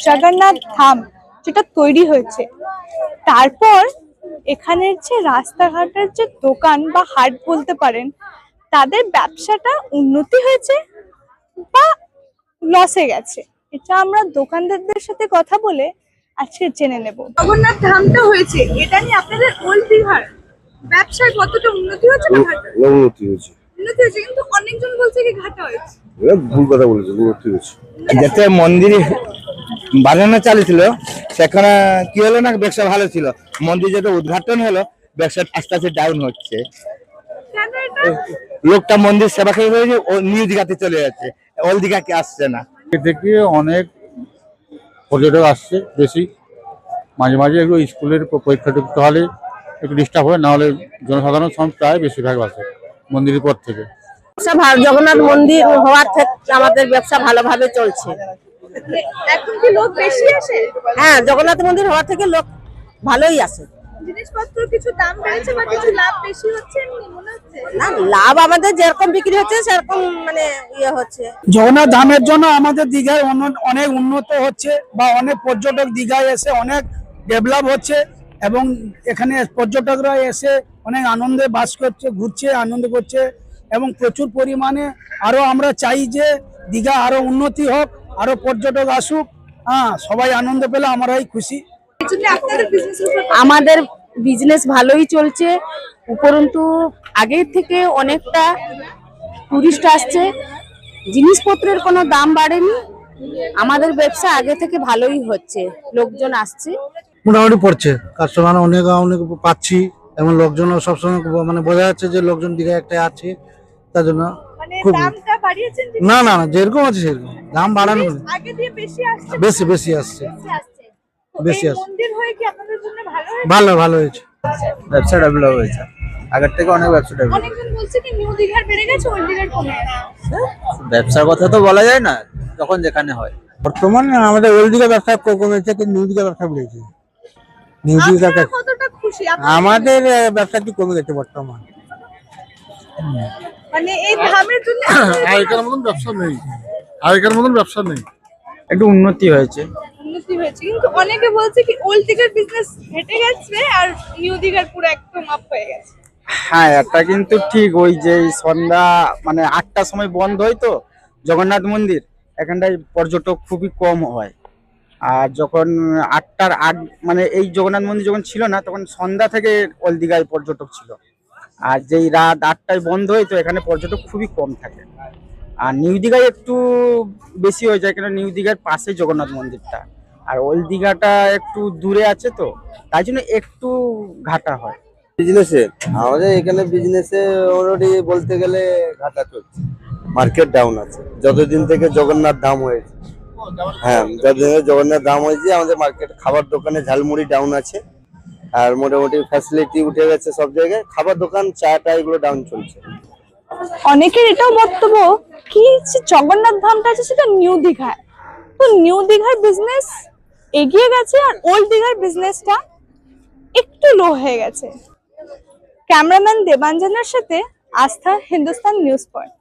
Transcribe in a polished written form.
জগন্নাথ ধাম যেটা তৈরি হয়েছে, তারপর এখানের যে রাস্তাঘাটের যে দোকান বা হাট বলতে পারেন, তাদের ব্যবসাটা উন্নতি হয়েছে বা লসে গেছে, এটা আমরা দোকানদারদের সাথে কথা বলে আজকে জেনে নেব। জগন্নাথ ধামটা হয়েছে, এটা নিয়ে আপনাদের ওল্ড দীঘার ব্যবসায় কতটা উন্নতি হয়েছে না ঘাটা? উন্নতি হয়েছে। উন্নতি হয়েছে, কিন্তু অনেকজন বলছে কি ঘাটা হয়েছে। ভুল কথা বলেছে, উন্নতি হয়েছে। যেতে মন্দির বানানো চালিয়েছিল সেখানে কি হলো না, ব্যবসা ভালো ছিল। মন্দির যেটা উদ্ঘাটন হলো, ব্যবসা আস্তে আস্তে ডাউন হচ্ছে। লোকটা মন্দির সেবা খেয়ে হয়েছে, ও নিউ দীঘাতে চলে যাচ্ছে, ওল্ড দীঘাকে আসছে না। দেখি অনেক পর্যটক আসছে বেশি, মাঝে মাঝে একটু স্কুলের পরীক্ষা টরীক্ষা হলে একটু ডিস্টার্ব হয়, না হলে জনসাধারণ সব প্রায় বেশিরভাগ আসে মন্দিরের পর থেকে। জগন্নাথ মন্দির হওয়ার থেকে আমাদের ব্যবসা ভালোভাবে চলছে। এখন কি লোক বেশি আসে? হ্যাঁ, জগন্নাথ মন্দির হওয়ার থেকে লোক ভালোই আসে। জিনিসপত্র কিছু দাম বেড়েছে বা কিছু লাভ বেশি হচ্ছে এমনি মনে হচ্ছে? না, লাভ আমাদের যেরকম বিক্রি হচ্ছে সেরকম মানে ইয়ে হচ্ছে। জগন্নাথ ধামের জন্য আমাদের দীঘায় অনেক উন্নত হচ্ছে, বা অনেক পর্যটক দীঘায় এসে অনেক ডেভেলপ হচ্ছে, এবং এখানে পর্যটকরা এসে অনেক আনন্দে বাস করছে, ঘুরছে, আনন্দ করছে, এবং প্রচুর পরিমাণে আরো আমরা চাই যে দীঘা আরো উন্নতি হোক, আরো পর্যটক আসুক। সবাই আনন্দ পেলে আমরাই খুশি। আমাদের বিজনেস ভালোই চলছে, উপরন্তু আগের থেকে অনেকটা টুরিস্ট আসছে, জিনিসপত্রের কোনো দাম বাড়েনি, আমাদের ব্যবসা আগে থেকে ভালোই হচ্ছে, লোকজন আসছে। মোটামুটি পড়ছে, কাস্টমার অনেক পাচ্ছি, এবং লোকজন সবসময় মানে বোঝা যাচ্ছে যে লোকজন দীঘায় একটা আছে, তার জন্য খুব না না না যেরকম আছে সেরকম দাম বাড়ানো, বেশি বেশি আসছে, বেশি আসছে। ভালো ভালো হয়েছে, ব্যবসা ডেভেলপ হয়েছে, আগের থেকে অনেক ব্যবসা ডেভেলপ। ব্যবসার কথা তো বলা যায় না, যখন যেখানে হয়। বর্তমানে আমাদের ওল্ড দীঘা ব্যবসা কমেছে, কিন্তু নিউ দীঘা ব্যবসা বেড়েছে। নিউ দীঘা আমাদের ব্যবসাটি কমে গেছে বর্তমান। মানে এই ধামের জন্য আগেকার মতন ব্যবসা নেই, আগেকার মতন ব্যবসা নেই, একটু উন্নতি হয়েছে। উন্নতি হয়েছে, কিন্তু অনেকে বলছে কি ওল্ড দীঘার বিজনেস হেঁটে গেছে আর নিউ দীঘার পুরো একদম আপ হয়ে গেছে। হ্যাঁ, এটা কিন্তু ঠিক। ওই যে সন্ধ্যা মানে 8টার সময় বন্ধ হয় তো জগন্নাথ মন্দির, এখানটায় পর্যটক খুবই কম হয়। আর যখন 8টার আগ মানে এই জগন্নাথ মন্দির যখন ছিল না, তখন সন্ধ্যা থেকে ওল্ড দীঘায় পর্যটক ছিল। আর যেই রাত 8টায় বন্ধ হয় তো এখানে পর্যটক খুবই কম থাকে। আর নিউ দীঘায় একটু বেশি হয়ে যায়, কেন নিউ দীঘার পাশে জগন্নাথ মন্দিরটা, আর ওল্ড দীঘাটা একটু দূরে আছে, তো তাই জন্য একটু ঘাটা হয়। বিজনেসে আমাদের এখানে বিজনেসে অলরেডি বলতে গেলে ঘাটা চলছে, মার্কেট ডাউন আছে যতদিন থেকে জগন্নাথ ধাম হয়েছে। হ্যাঁ, যতদিন থেকে জগন্নাথ ধাম হয়েছে আমাদের মার্কেট, খাবার দোকানে ঝালমুড়ি ডাউন আছে, আর মোটামুটি ফ্যাসিলিটি উঠে গেছে সব জায়গায়, খাবার দোকান চাটা এগুলো ডাউন চলছে। অনেকের এটাও বক্তব্য কি জগন্নাথ ধামটা আছে সেটা নিউ দীঘায়, তো নিউ দীঘার বিজনেস এগিয়ে গেছে আর ওল্ড দীঘার বিজনেসটা একটু লো হয়ে গেছে। ক্যামেরাম্যান দেবাঞ্জনের সাথে আস্থা, হিন্দুস্তান নিউজ পয়েন্ট।